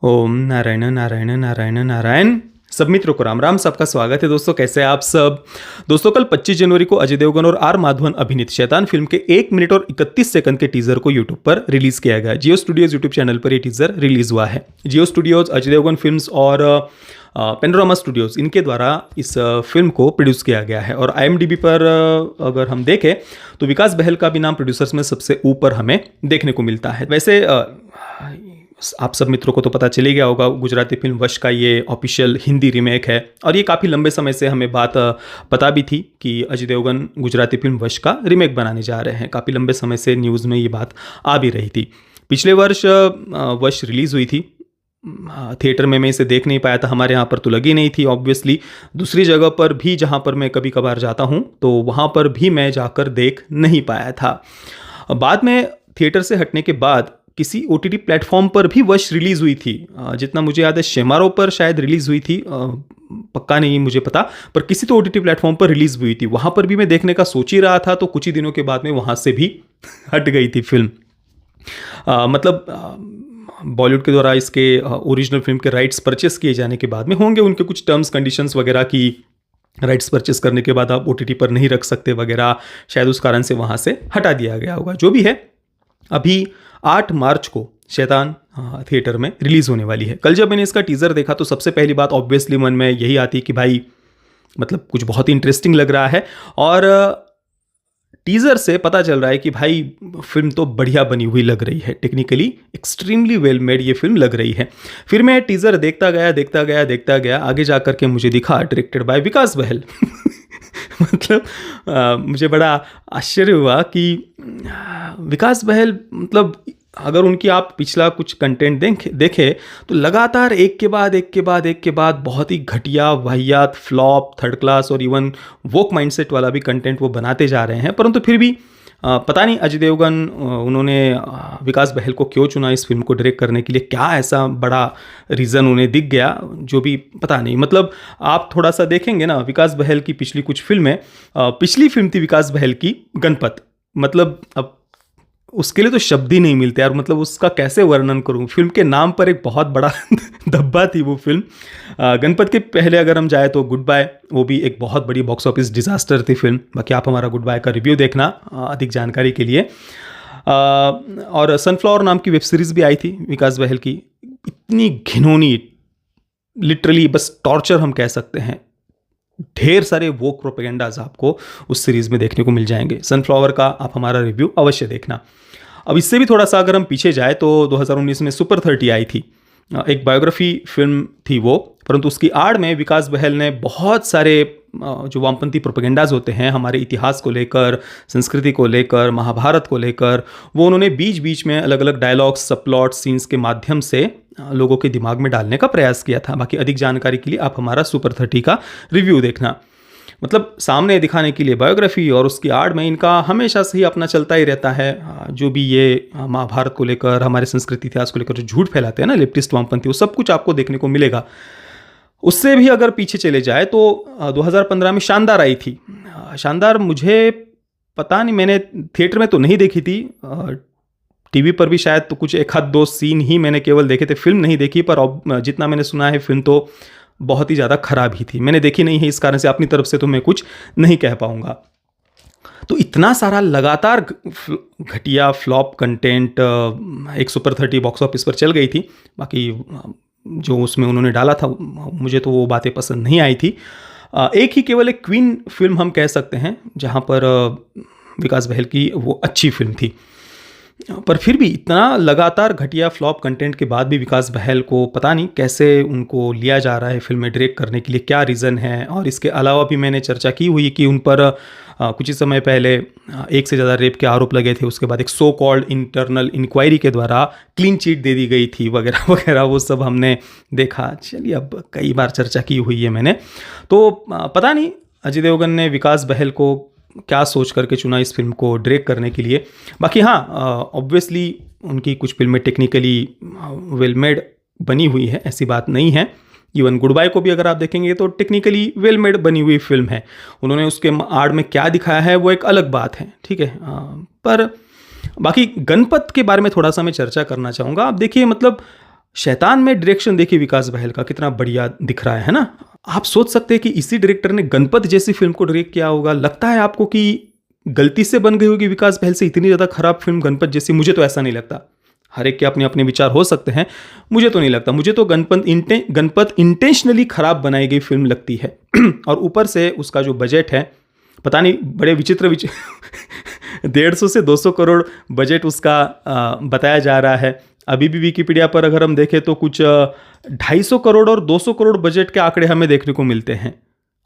ओम नारायण नारायण नारायण नारायण। सब मित्रों को राम राम। सबका स्वागत है दोस्तों, कैसे हैं आप सब। दोस्तों कल 25 जनवरी को अजय देवगन और आर माधवन अभिनीत शैतान फिल्म के 1 मिनट और 31 सेकंड के टीजर को यूट्यूब पर रिलीज किया गया। जियो स्टूडियोज यूट्यूब चैनल पर यह टीजर रिलीज हुआ है। जियो स्टूडियोज, अजय देवगन फिल्म्स और पेनोरामा स्टूडियोज, इनके द्वारा इस फिल्म को प्रोड्यूस किया गया है। और IMDb पर अगर हम देखें तो विकास बहल का भी नाम प्रोड्यूसर्स में सबसे ऊपर हमें देखने को मिलता है। वैसे आप सब मित्रों को तो पता चले गया होगा, गुजराती फिल्म वश का ये ऑफिशियल हिंदी रीमेक है। और ये काफ़ी लंबे समय से हमें बात पता भी थी कि अजय देवगन गुजराती फिल्म वश का रीमेक बनाने जा रहे हैं। काफ़ी लंबे समय से न्यूज़ में ये बात आ भी रही थी। पिछले वर्ष वश रिलीज़ हुई थी। थिएटर में मैं इसे देख नहीं पाया था, हमारे यहाँ पर तो लगी नहीं थी ऑब्वियसली। दूसरी जगह पर भी जहाँ पर मैं कभी कभार जाता हूँ तो वहाँ पर भी मैं जाकर देख नहीं पाया था। बाद में थिएटर से हटने के बाद किसी OTT प्लेटफॉर्म पर भी वश रिलीज़ हुई थी। जितना मुझे याद है शेमारो पर शायद रिलीज़ हुई थी, पक्का नहीं मुझे पता, पर किसी तो OTT प्लेटफॉर्म पर रिलीज़ हुई थी। वहाँ पर भी मैं देखने का सोच ही रहा था, तो कुछ ही दिनों के बाद में वहाँ से भी हट गई थी फिल्म। मतलब बॉलीवुड के द्वारा इसके ओरिजिनल फिल्म के राइट्स परचेस किए जाने के बाद में होंगे उनके कुछ टर्म्स कंडीशंस वगैरह की, राइट्स परचेस करने के बाद आप OTT पर नहीं रख सकते वगैरह, शायद उस कारण से वहाँ से हटा दिया गया होगा। जो भी है, अभी 8 मार्च को शैतान थिएटर में रिलीज़ होने वाली है। कल जब मैंने इसका टीज़र देखा तो सबसे पहली बात ऑब्वियसली मन में यही आती कि भाई मतलब कुछ बहुत ही इंटरेस्टिंग लग रहा है। और टीज़र से पता चल रहा है कि भाई फिल्म तो बढ़िया बनी हुई लग रही है, टेक्निकली एक्सट्रीमली वेल मेड ये फिल्म लग रही है। फिर मैं टीज़र देखता गया, आगे जा कर के मुझे दिखा डायरेक्टेड बाय विकास बहल। मतलब मुझे बड़ा आश्चर्य हुआ कि विकास बहल, मतलब अगर उनकी आप पिछला कुछ कंटेंट देखें तो लगातार एक के बाद बहुत ही घटिया, वाहियात, फ्लॉप, थर्ड क्लास और इवन वोक माइंडसेट वाला भी कंटेंट वो बनाते जा रहे हैं। परंतु फिर भी पता नहीं अजय देवगन उन्होंने विकास बहल को क्यों चुना इस फिल्म को डायरेक्ट करने के लिए, क्या ऐसा बड़ा रीज़न उन्हें दिख गया जो भी पता नहीं। मतलब आप थोड़ा सा देखेंगे ना विकास बहल की पिछली कुछ फिल्में, पिछली फिल्म थी विकास बहल की गणपत। मतलब अब उसके लिए तो शब्द ही नहीं मिलते यार, मतलब उसका कैसे वर्णन करूं। फिल्म के नाम पर एक बहुत बड़ा धब्बा थी वो फिल्म। गणपत के पहले अगर हम जाए तो गुड बाय, वो भी एक बहुत बड़ी बॉक्स ऑफिस डिजास्टर थी फिल्म। बाकी आप हमारा गुड बाय का रिव्यू देखना अधिक जानकारी के लिए। और सनफ्लावर नाम की वेब सीरीज़ भी आई थी विकास बहल की, इतनी घिनौनी, लिटरली बस टॉर्चर हम कह सकते हैं। ढेर सारे वोक प्रोपेगेंडाज आपको उस सीरीज़ में देखने को मिल जाएंगे। सनफ्लावर का आप हमारा रिव्यू अवश्य देखना। अब इससे भी थोड़ा सा अगर हम पीछे जाए तो 2019 में सुपर 30 आई थी, एक बायोग्राफी फिल्म थी वो। परंतु उसकी आड़ में विकास बहल ने बहुत सारे जो वामपंथी प्रोपेगेंडाज होते हैं हमारे इतिहास को लेकर, संस्कृति को लेकर, महाभारत को लेकर, वो उन्होंने बीच बीच में अलग अलग डायलॉग्स, सबप्लॉट, सीन्स के माध्यम से लोगों के दिमाग में डालने का प्रयास किया था। बाकी अधिक जानकारी के लिए आप हमारा सुपर 30 का रिव्यू देखना। मतलब सामने दिखाने के लिए बायोग्राफी और उसकी आड़ में इनका हमेशा से ही अपना चलता ही रहता है। जो भी ये महाभारत को लेकर, हमारे संस्कृति इतिहास को लेकर जो झूठ फैलाते हैं ना लेफ्टिस्ट वामपंथी, वो सब कुछ आपको देखने को मिलेगा। उससे भी अगर पीछे चले जाए तो 2015 में शानदार आई थी। शानदार मुझे पता नहीं, मैंने थिएटर में तो नहीं देखी थी, टीवी पर भी शायद तो कुछ एक आध दो सीन ही मैंने केवल देखे थे, फिल्म नहीं देखी। पर जितना मैंने सुना है फिल्म तो बहुत ही ज़्यादा खराब ही थी। मैंने देखी नहीं है, इस कारण से अपनी तरफ से तो मैं कुछ नहीं कह पाऊँगा। तो इतना सारा लगातार घटिया फ्लॉप कंटेंट एक सुपर 30 बॉक्स ऑफिस पर चल गई थी। बाकी जो उसमें उन्होंने डाला था मुझे तो वो बातें पसंद नहीं आई थी। एक ही केवल एक क्वीन फिल्म हम कह सकते हैं जहाँ पर विकास बहल की वो अच्छी फिल्म थी। पर फिर भी इतना लगातार घटिया फ्लॉप कंटेंट के बाद भी विकास बहल को पता नहीं कैसे उनको लिया जा रहा है फिल्में डायरेक्ट करने के लिए, क्या रीज़न है। और इसके अलावा भी मैंने चर्चा की हुई कि उन पर कुछ ही समय पहले एक से ज़्यादा रेप के आरोप लगे थे। उसके बाद एक सो कॉल्ड इंटरनल इंक्वायरी के द्वारा क्लीन चिट दे दी गई थी वगैरह वगैरह, वो सब हमने देखा। चलिए, अब कई बार चर्चा की हुई है मैंने, तो पता नहीं अजय देवगन ने विकास बहल को क्या सोच करके चुना इस फिल्म को डायरेक्ट करने के लिए। बाकी हाँ, ऑब्वियसली उनकी कुछ फिल्में टेक्निकली वेल मेड बनी हुई है, ऐसी बात नहीं है। इवन गुड बाय को भी अगर आप देखेंगे तो टेक्निकली वेल मेड बनी हुई फिल्म है। उन्होंने उसके आड़ में क्या दिखाया है वो एक अलग बात है, ठीक है। पर बाकी गणपत के बारे में थोड़ा सा मैं चर्चा करना चाहूँगा। आप देखिए, मतलब शैतान में डायरेक्शन देखिए विकास बहल का कितना बढ़िया दिख रहा है ना। आप सोच सकते हैं कि इसी डायरेक्टर ने गणपत जैसी फिल्म को डायरेक्ट किया होगा। लगता है आपको कि गलती से बन गई होगी विकास बहल से इतनी ज़्यादा खराब फिल्म गणपत जैसी? मुझे तो ऐसा नहीं लगता। हर एक के अपने अपने विचार हो सकते हैं, मुझे तो नहीं लगता। मुझे तो गणपत इंटेंशनली खराब बनाई गई फिल्म लगती है। और ऊपर से उसका जो बजट है, पता नहीं बड़े विचित्र 150 से 200 करोड़ बजट उसका बताया जा रहा है। अभी भी विकिपीडिया पर अगर हम देखें तो कुछ 250 करोड़ और 200 करोड़ बजट के आंकड़े हमें देखने को मिलते हैं।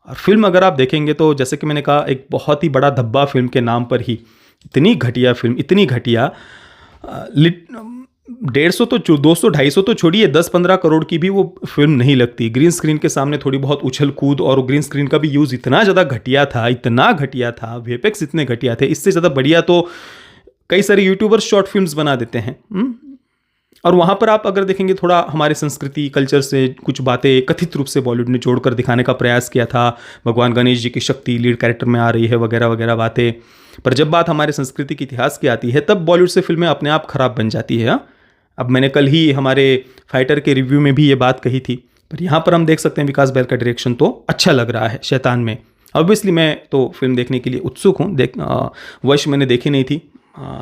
और फिल्म अगर आप देखेंगे तो जैसे कि मैंने कहा, एक बहुत ही बड़ा धब्बा फिल्म के नाम पर ही इतनी घटिया फिल्म, इतनी घटिया। 150 तो 200 250 तो छोड़िए, 10-15 करोड़ की भी वो फिल्म नहीं लगती। ग्रीन स्क्रीन के सामने थोड़ी बहुत उछल कूद, और ग्रीन स्क्रीन का भी यूज़ इतना ज़्यादा घटिया था, इतना घटिया था, वीएफएक्स इतने घटिया थे। इससे ज़्यादा बढ़िया तो कई सारे यूट्यूबर्स शॉर्ट फिल्म्स बना देते हैं। और वहाँ पर आप अगर देखेंगे, थोड़ा हमारे संस्कृति कल्चर से कुछ बातें कथित रूप से बॉलीवुड ने जोड़कर दिखाने का प्रयास किया था। भगवान गणेश जी की शक्ति लीड कैरेक्टर में आ रही है, वगैरह वगैरह बातें। पर जब बात हमारे संस्कृति के इतिहास की आती है, तब बॉलीवुड से फिल्में अपने आप खराब बन जाती है। अब मैंने कल ही हमारे फाइटर के रिव्यू में भी ये बात कही थी। पर यहाँ पर हम देख सकते हैं विकास बहल का डायरेक्शन तो अच्छा लग रहा है शैतान में। ऑब्वियसली मैं तो फिल्म देखने के लिए उत्सुक हूँ। वश मैंने देखी नहीं थी,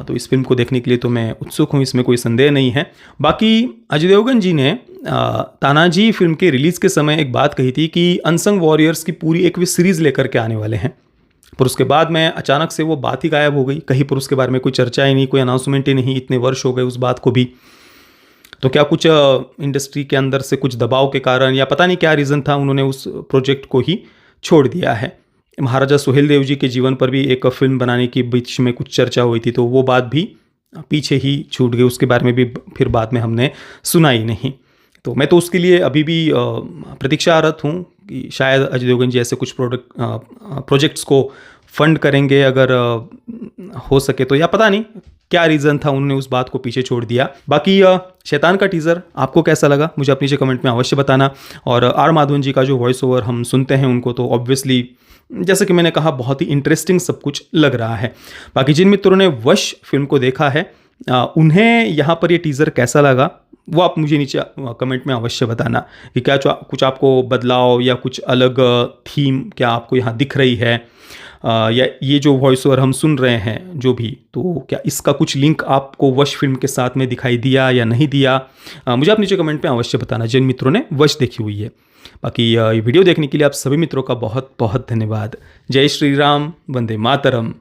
तो इस फिल्म को देखने के लिए तो मैं उत्सुक हूँ, इसमें कोई संदेह नहीं है। बाकी अजय देवगन जी ने तानाजी फिल्म के रिलीज़ के समय एक बात कही थी कि अनसंग वॉरियर्स की पूरी एक वे सीरीज़ लेकर के आने वाले हैं। पर उसके बाद में अचानक से वो बात ही गायब हो गई। कहीं पर उसके बारे में कोई चर्चा ही नहीं, कोई अनाउंसमेंट ही नहीं। इतने वर्ष हो गए उस बात को भी। तो क्या कुछ इंडस्ट्री के अंदर से कुछ दबाव के कारण, या पता नहीं क्या रीज़न था, उन्होंने उस प्रोजेक्ट को ही छोड़ दिया है। महाराजा सुहेलदेव जी के जीवन पर भी एक फिल्म बनाने की बीच में कुछ चर्चा हुई थी, तो वो बात भी पीछे ही छूट गई। उसके बारे में भी फिर बाद में हमने सुना ही नहीं। तो मैं तो उसके लिए अभी भी प्रतीक्षारत हूँ कि शायद अजय देवगन जी ऐसे कुछ प्रोजेक्ट्स को फंड करेंगे अगर हो सके तो, या पता नहीं क्या रीज़न था, उन्होंने उस बात को पीछे छोड़ दिया। बाकी शैतान का टीज़र आपको कैसा लगा, मुझे अपने नीचे कमेंट में अवश्य बताना। और आर माधवन जी का जो वॉइस ओवर हम सुनते हैं उनको, तो ऑब्वियसली जैसे कि मैंने कहा बहुत ही इंटरेस्टिंग सब कुछ लग रहा है। बाकी जिन मित्रों ने वश फिल्म को देखा है, उन्हें यहाँ पर ये टीज़र कैसा लगा वो आप मुझे नीचे कमेंट में अवश्य बताना कि क्या कुछ आपको बदलाव या कुछ अलग थीम क्या आपको यहाँ दिख रही है, या ये जो वॉइस ओवर हम सुन रहे हैं जो भी, तो क्या इसका कुछ लिंक आपको वश फिल्म के साथ में दिखाई दिया या नहीं दिया। मुझे आप नीचे कमेंट में अवश्य बताना जिन मित्रों ने वश देखी हुई है। बाकी ये वीडियो देखने के लिए आप सभी मित्रों का बहुत बहुत धन्यवाद। जय श्री राम, वंदे मातरम।